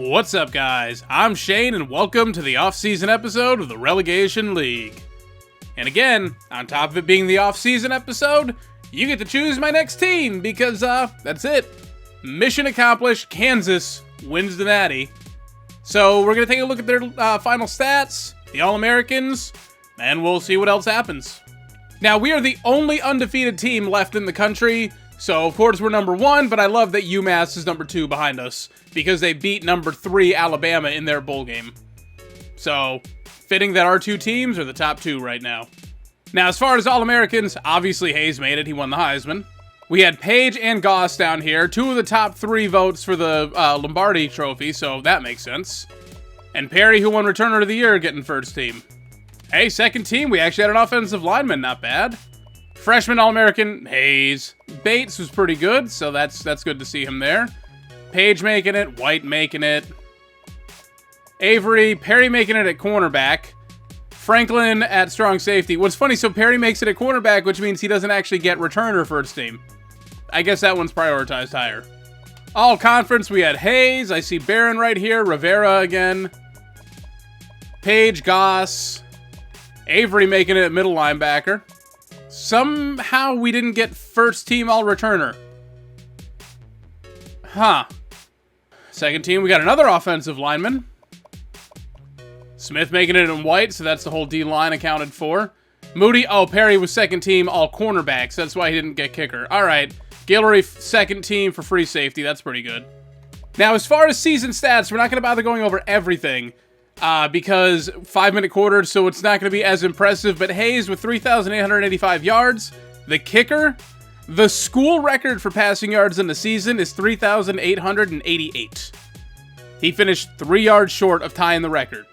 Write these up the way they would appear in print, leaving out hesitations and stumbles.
What's up, guys? I'm Shane, and welcome to the off-season episode of the Relegation League. And again, on top of it being the off-season episode, you get to choose my next team, because, that's it. Mission accomplished, Kansas wins the Natty. So we're going to take a look at their final stats, the All-Americans, and we'll see what else happens. Now, we are the only undefeated team left in the country, so of course we're number 1, but I love that UMass is number 2 behind us, because they beat number 3 Alabama in their bowl game. So, fitting that our two teams are the top 2 right now. Now, as far as All-Americans, obviously Hayes made it, he won the Heisman. We had Page and Goss down here, 2 of the top 3 votes for the Lombardi Trophy, so that makes sense. And Perry, who won Returner of the Year, getting first team. Hey, second team, we actually had an offensive lineman, not bad. Freshman All-American, Hayes. Bates was pretty good, so that's good to see him there. Page making it, White making it. Avery, Perry making it at cornerback. Franklin at strong safety. What's funny, so Perry makes it at cornerback, which means he doesn't actually get returner first team. I guess that one's prioritized higher. All conference, we had Hayes. I see Barron right here. Rivera again. Page, Goss. Avery making it at middle linebacker. Somehow we didn't get first team all returner. Huh. Second team, we got another offensive lineman. Smith making it in white, so that's the whole D-line accounted for. Moody, oh, Perry was second team all cornerbacks. That's why he didn't get kicker. All right. Guillory, second team for free safety. That's pretty good. Now, as far as season stats, we're not going to bother going over everything because 5-minute quarters, so it's not going to be as impressive. But Hayes with 3,885 yards. The kicker, the school record for passing yards in the season is 3,888. He finished 3 yards short of tying the record.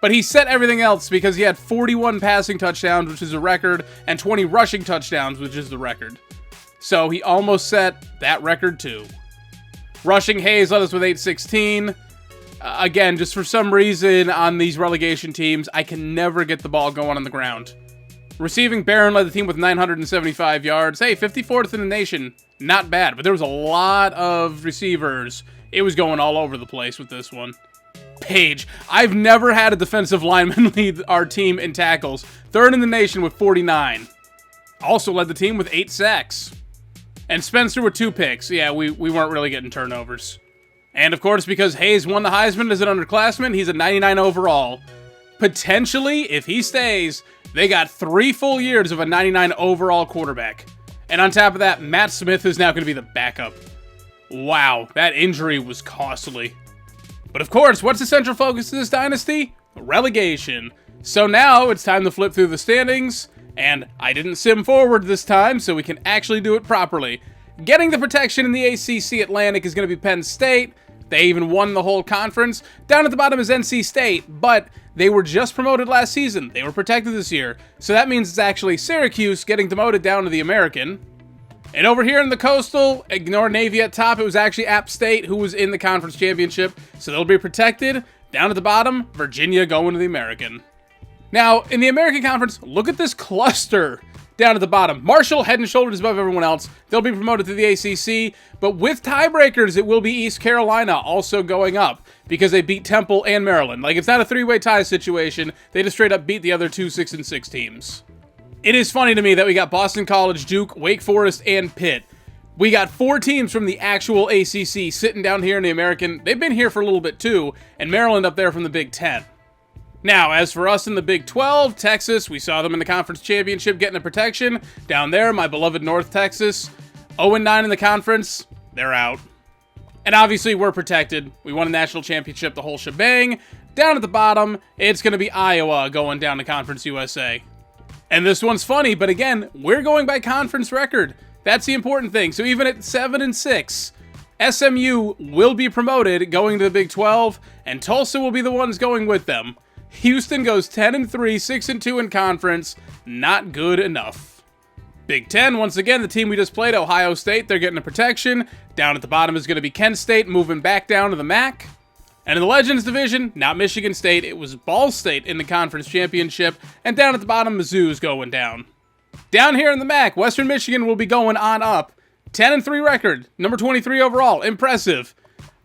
But he set everything else because he had 41 passing touchdowns, which is a record, and 20 rushing touchdowns, which is the record. So he almost set that record too. Rushing, Hayes led us with 816. Again, just for some reason on these relegation teams, I can never get the ball going on the ground. Receiving, Barron led the team with 975 yards. Hey, 54th in the nation. Not bad, but there was a lot of receivers. It was going all over the place with this one. Page. I've never had a defensive lineman lead our team in tackles. 3rd in the nation with 49. Also led the team with 8 sacks. And Spencer with 2 picks. Yeah, we weren't really getting turnovers. And of course, because Hayes won the Heisman as an underclassman, he's a 99 overall. Potentially, if he stays, they got 3 full years of a 99 overall quarterback. And on top of that, Matt Smith is now going to be the backup. Wow, that injury was costly. But of course, what's the central focus of this dynasty? Relegation. So now it's time to flip through the standings, and I didn't sim forward this time, so we can actually do it properly. Getting the protection in the ACC Atlantic is going to be Penn State. They even won the whole conference. Down at the bottom is NC State, but they were just promoted last season. They were protected this year. So that means it's actually Syracuse getting demoted down to the American. And over here in the Coastal, ignore Navy at top. It was actually App State who was in the conference championship. So they'll be protected. Down at the bottom, Virginia going to the American. Now, in the American Conference, look at this cluster down at the bottom. Marshall, head and shoulders above everyone else. They'll be promoted to the ACC, but with tiebreakers, it will be East Carolina also going up because they beat Temple and Maryland. Like, it's not a 3-way tie situation. They just straight up beat the other 2 6-6 teams. It is funny to me that we got Boston College, Duke, Wake Forest, and Pitt. We got 4 teams from the actual ACC sitting down here in the American. They've been here for a little bit too, and Maryland up there from the Big Ten. Now, as for us in the Big 12, Texas, we saw them in the conference championship getting a protection. Down there, my beloved North Texas, 0-9 in the conference, they're out. And obviously, we're protected. We won a national championship, the whole shebang. Down at the bottom, it's going to be Iowa going down to Conference USA. And this one's funny, but again, we're going by conference record. That's the important thing. So even at 7-6, SMU will be promoted going to the Big 12, and Tulsa will be the ones going with them. Houston goes 10-3, 6-2 in conference. Not good enough. Big Ten, once again, the team we just played, Ohio State, they're getting a protection. Down at the bottom is going to be Kent State, moving back down to the MAC. And in the Legends division, not Michigan State, it was Ball State in the conference championship. And down at the bottom, Mizzou's going down. Down here in the MAC, Western Michigan will be going on up. 10-3 record, number 23 overall, impressive.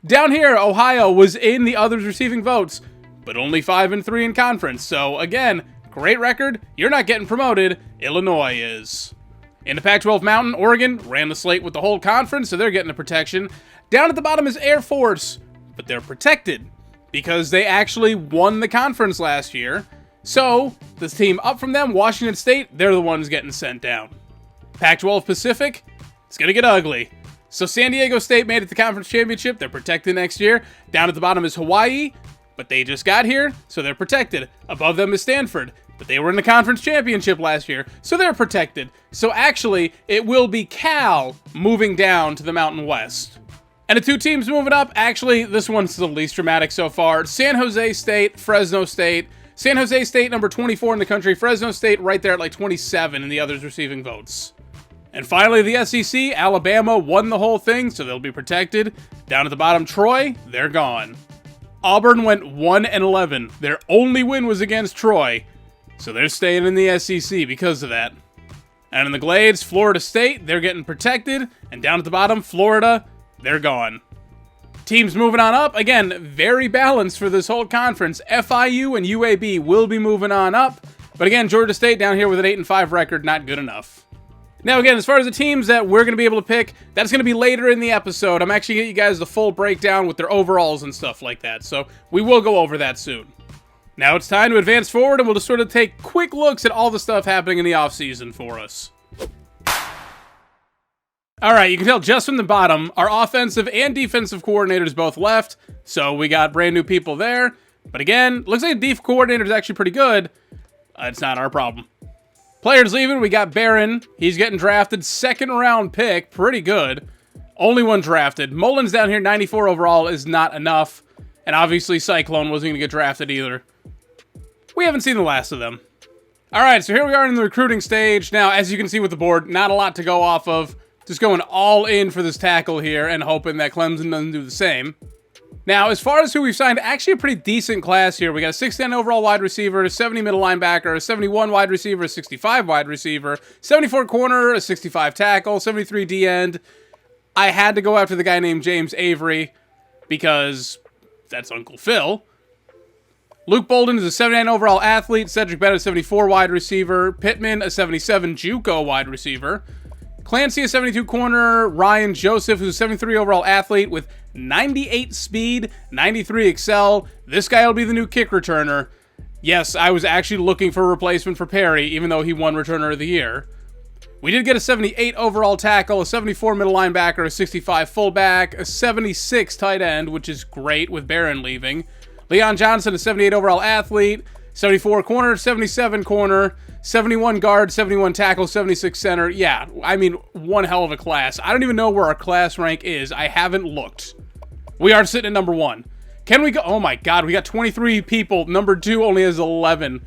Down here, Ohio was in the others receiving votes, but only 5-3 in conference. So again, great record. You're not getting promoted. Illinois is. In the Pac-12 Mountain, Oregon ran the slate with the whole conference, so they're getting a protection. Down at the bottom is Air Force, but they're protected because they actually won the conference last year. So this team up from them, Washington State, they're the ones getting sent down. Pac-12 Pacific, it's going to get ugly. So San Diego State made it to the conference championship. They're protected next year. Down at the bottom is Hawaii, but they just got here, so they're protected. Above them is Stanford, but they were in the conference championship last year, so they're protected. So actually, it will be Cal moving down to the Mountain West. And the two teams moving up, actually, this one's the least dramatic so far. San Jose State, Fresno State. San Jose State, number 24 in the country. Fresno State right there at like 27 in the others receiving votes. And finally, the SEC, Alabama won the whole thing, so they'll be protected. Down at the bottom, Troy, they're gone. Auburn went 1-11. Their only win was against Troy, so they're staying in the SEC because of that. And in the Glades, Florida State, they're getting protected. And down at the bottom, Florida, they're gone. Teams moving on up. Again, very balanced for this whole conference. FIU and UAB will be moving on up. But again, Georgia State down here with an 8-5 record, not good enough. Now again, as far as the teams that we're going to be able to pick, that's going to be later in the episode. I'm actually going to get you guys the full breakdown with their overalls and stuff like that. So we will go over that soon. Now it's time to advance forward, and we'll just sort of take quick looks at all the stuff happening in the offseason for us. Alright, you can tell just from the bottom, our offensive and defensive coordinators both left, so we got brand new people there. But again, looks like the def coordinator is actually pretty good. It's not our problem. Players leaving, we got Barron. He's getting drafted, second round pick, pretty good. Only one drafted. Mullins down here, 94 overall, is not enough. And obviously Cyclone wasn't going to get drafted either. We haven't seen the last of them. Alright, so here we are in the recruiting stage. Now, as you can see with the board, not a lot to go off of. Just going all in for this tackle here and hoping that Clemson doesn't do the same. Now, as far as who we've signed, actually a pretty decent class here. We got a 69 overall wide receiver, a 70 middle linebacker, a 71 wide receiver, a 65 wide receiver, 74 corner, a 65 tackle, 73 D-end. I had to go after the guy named James Avery because that's Uncle Phil. Luke Bolden is a 79 overall athlete, Cedric Bennett, a 74 wide receiver, Pittman, a 77 JUCO wide receiver, Clancy, a 72 corner, Ryan Joseph, who's a 73 overall athlete with 98 speed, 93 excel. This guy will be the new kick returner. Yes, I was actually looking for a replacement for Perry, even though he won returner of the year. We did get a 78 overall tackle, a 74 middle linebacker, a 65 fullback, a 76 tight end, which is great with Barron leaving. Leon Johnson, a 78 overall athlete, 74 corner, 77 corner, 71 guard, 71 tackle, 76 center. Yeah, I mean, one hell of a class. I don't even know where our class rank is. I haven't looked. We are sitting at number 1. Can we go? Oh my God, we got 23 people. Number 2 only has 11.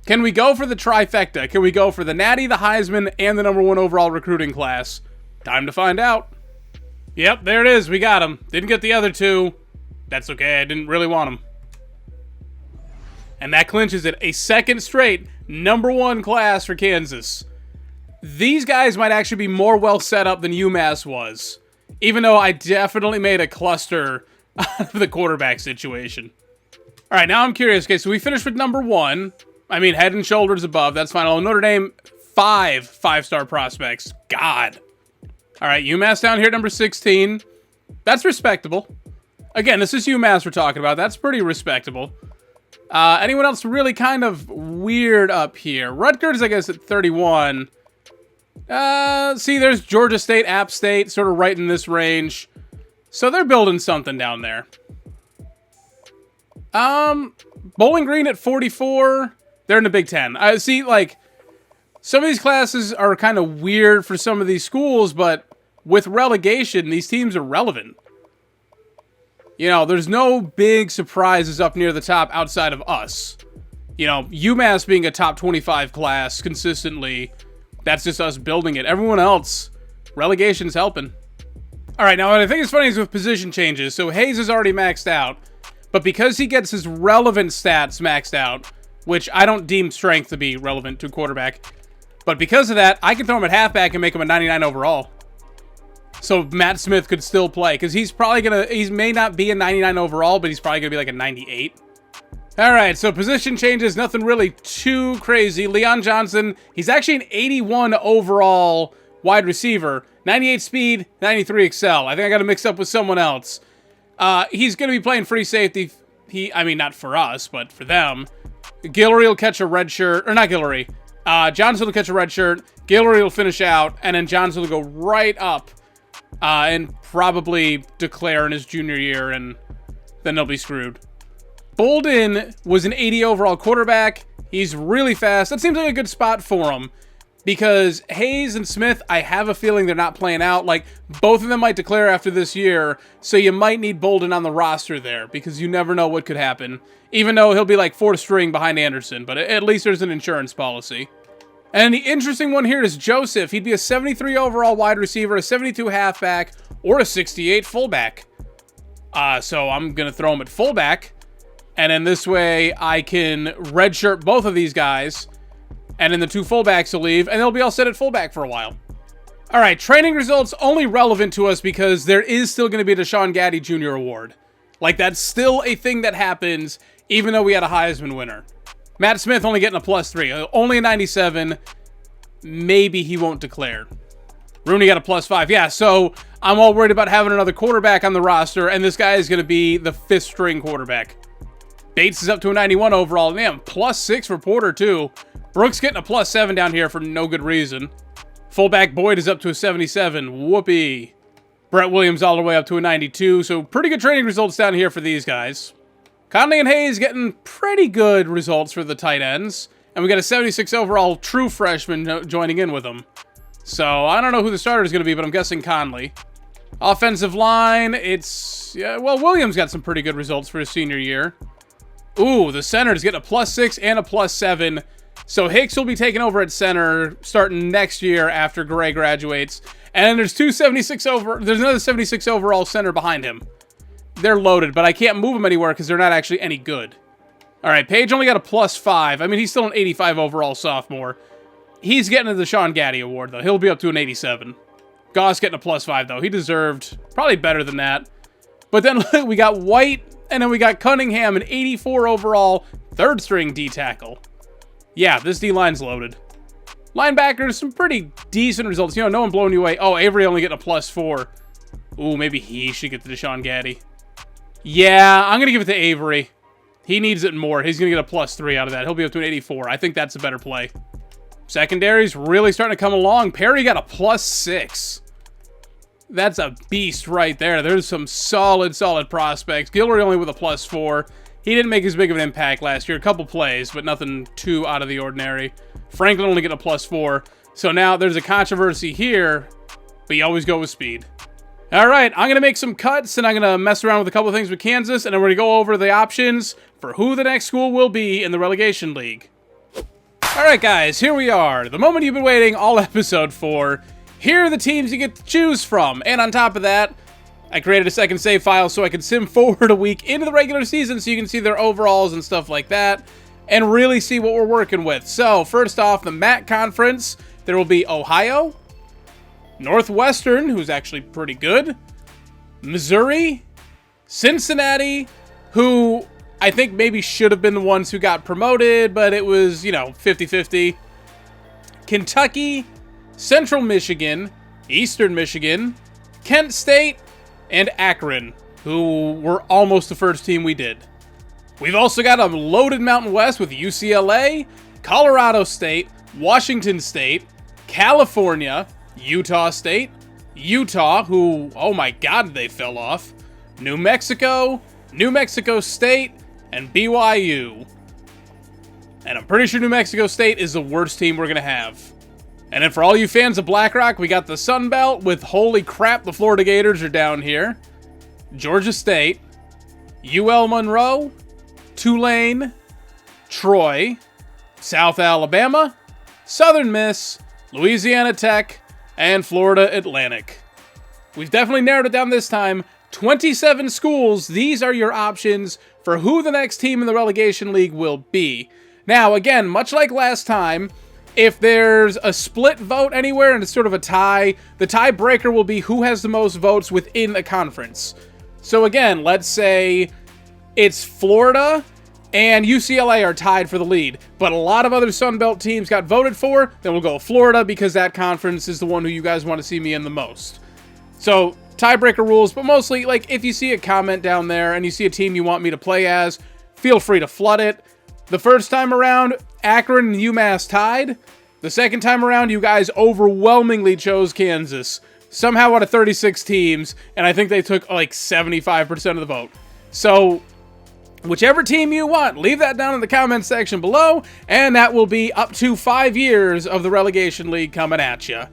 Can we go for the trifecta? Can we go for the Natty, the Heisman, and the number 1 overall recruiting class? Time to find out. Yep, there it is. We got him. Didn't get the other 2. That's okay. I didn't really want him. And that clinches it. A second straight number 1 class for Kansas. These guys might actually be more well set up than UMass was. Even though I definitely made a cluster out of the quarterback situation. Alright, now I'm curious. Okay, so we finished with number 1. I mean, head and shoulders above. That's fine. Oh, Notre Dame, 5 5-star prospects. God. Alright, UMass down here, number 16. That's respectable. Again, this is UMass we're talking about. That's pretty respectable. Anyone else really kind of weird up here? Rutgers, I guess, at 31. See, there's Georgia State, App State, sort of right in this range. So they're building something down there. Bowling Green at 44. They're in the Big Ten. I see, like, some of these classes are kind of weird for some of these schools, but with relegation, these teams are relevant. You know, there's no big surprises up near the top outside of us. You know, UMass being a top 25 class consistently, that's just us building it. Everyone else, relegation's helping. All right, now what I think is funny is with position changes. So Hayes is already maxed out, but because he gets his relevant stats maxed out, which I don't deem strength to be relevant to a quarterback, but because of that, I can throw him at halfback and make him a 99 overall. So Matt Smith could still play, because he's probably he may not be a 99 overall, but he's probably going to be like a 98. All right, so position changes, nothing really too crazy. Leon Johnson, he's actually an 81 overall wide receiver, 98 speed, 93 excel. I think I got to mix up with someone else. He's going to be playing free safety. I mean, not for us, but for them. Guillory will catch a red shirt, or not Guillory. Johnson will catch a red shirt. Guillory will finish out, and then Johnson will go right up and probably declare in his junior year, and then they'll be screwed. Bolden was an 80 overall quarterback. He's really fast. That seems like a good spot for him because Hayes and Smith, I have a feeling they're not playing out. Like, both of them might declare after this year, so you might need Bolden on the roster there because you never know what could happen, even though he'll be like fourth string behind Anderson, but at least there's an insurance policy. And the interesting one here is Joseph. He'd be a 73 overall wide receiver, a 72 halfback, or a 68 fullback. So I'm going to throw him at fullback. And then this way, I can redshirt both of these guys. And then the two fullbacks will leave, and they'll be all set at fullback for a while. All right, training results only relevant to us because there is still going to be the Deshaun Gaddy Jr. Award. Like, that's still a thing that happens, even though we had a Heisman winner. Matt Smith only getting a +3. Only a 97. Maybe he won't declare. Rooney got a +5. Yeah, so I'm all worried about having another quarterback on the roster, and this guy is going to be the fifth string quarterback. Bates is up to a 91 overall. Damn, +6 for Porter, too. Brooks getting a +7 down here for no good reason. Fullback Boyd is up to a 77. Whoopee. Brett Williams all the way up to a 92. So pretty good training results down here for these guys. Conley and Hayes getting pretty good results for the tight ends. And we got a 76 overall true freshman joining in with them. So I don't know who the starter is going to be, but I'm guessing Conley. Offensive line, well, Williams got some pretty good results for his senior year. Ooh, the center is getting a +6 and a +7. So Hicks will be taking over at center starting next year after Gray graduates. And there's there's another 76 overall center behind him. They're loaded, but I can't move them anywhere because they're not actually any good. All right, Page only got a +5. I mean, he's still an 85 overall sophomore. He's getting the Deshaun Gaddy Award, though. He'll be up to an 87. Goss getting a +5, though. He deserved probably better than that. But then we got White, and then we got Cunningham, an 84 overall third string D tackle. Yeah, this D-line's loaded. Linebackers, some pretty decent results. You know, no one blowing you away. Oh, Avery only getting a +4. Ooh, maybe he should get the Deshaun Gaddy. Yeah, I'm going to give it to Avery. He needs it more. He's going to get a +3 out of that. He'll be up to an 84. I think that's a better play. Secondary's really starting to come along. Perry got a +6. That's a beast right there. There's some solid prospects. Guillory only with a +4. He didn't make as big of an impact last year. A couple plays, but nothing too out of the ordinary. Franklin only getting a +4. So now there's a controversy here, but you always go with speed. All right, I'm going to make some cuts, and I'm going to mess around with a couple things with Kansas, and then we're going to go over the options for who the next school will be in the relegation league. All right, guys, here we are. The moment you've been waiting all episode for. Here are the teams you get to choose from. And on top of that, I created a second save file so I can sim forward a week into the regular season so you can see their overalls and stuff like that and really see what we're working with. So, first off, the MAC Conference, there will be Ohio, Northwestern, who's actually pretty good, Missouri, Cincinnati, who I think maybe should have been the ones who got promoted, but it was, 50-50, Kentucky, Central Michigan, Eastern Michigan, Kent State, and Akron, who were almost the first team we did. We've also got a loaded Mountain West with UCLA, Colorado State, Washington State, California, Utah State, Utah, who, oh my god, they fell off, New Mexico, New Mexico State, and BYU. And I'm pretty sure New Mexico State is the worst team we're going to have. And then for all you fans of BlackRock, we got the Sun Belt with, holy crap, the Florida Gators are down here. Georgia State, UL Monroe, Tulane, Troy, South Alabama, Southern Miss, Louisiana Tech, and Florida Atlantic. We've definitely narrowed it down this time. 27 schools, these are your options for who the next team in the relegation league will be. Now, again, much like last time, If there's a split vote anywhere and it's sort of a tie, the tiebreaker will be who has the most votes within a conference. So again, let's say it's Florida and UCLA are tied for the lead, but a lot of other Sun Belt teams got voted for, then we'll go Florida because that conference is the one who you guys want to see me in the most. So tiebreaker rules, but mostly, like, if you see a comment down there and you see a team you want me to play as, feel free to flood it. The first time around, Akron and UMass tied. The second time around, you guys overwhelmingly chose Kansas. Somehow out of 36 teams, and I think they took like 75% of the vote. So, whichever team you want, leave that down in the comments section below, and that will be up to 5 years of the Relegation League coming at you.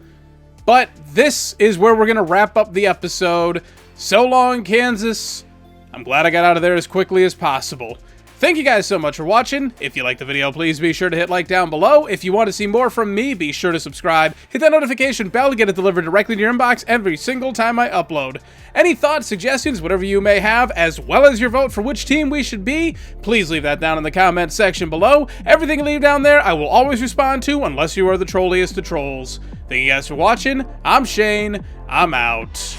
But this is where we're going to wrap up the episode. So long, Kansas. I'm glad I got out of there as quickly as possible. Thank you guys so much for watching. If you liked the video, please be sure to hit like down below. If you want to see more from me, be sure to subscribe. Hit that notification bell to get it delivered directly to your inbox every single time I upload. Any thoughts, suggestions, whatever you may have, as well as your vote for which team we should be, please leave that down in the comments section below. Everything you leave down there, I will always respond to, unless you are the trolliest of trolls. Thank you guys for watching. I'm Shane. I'm out.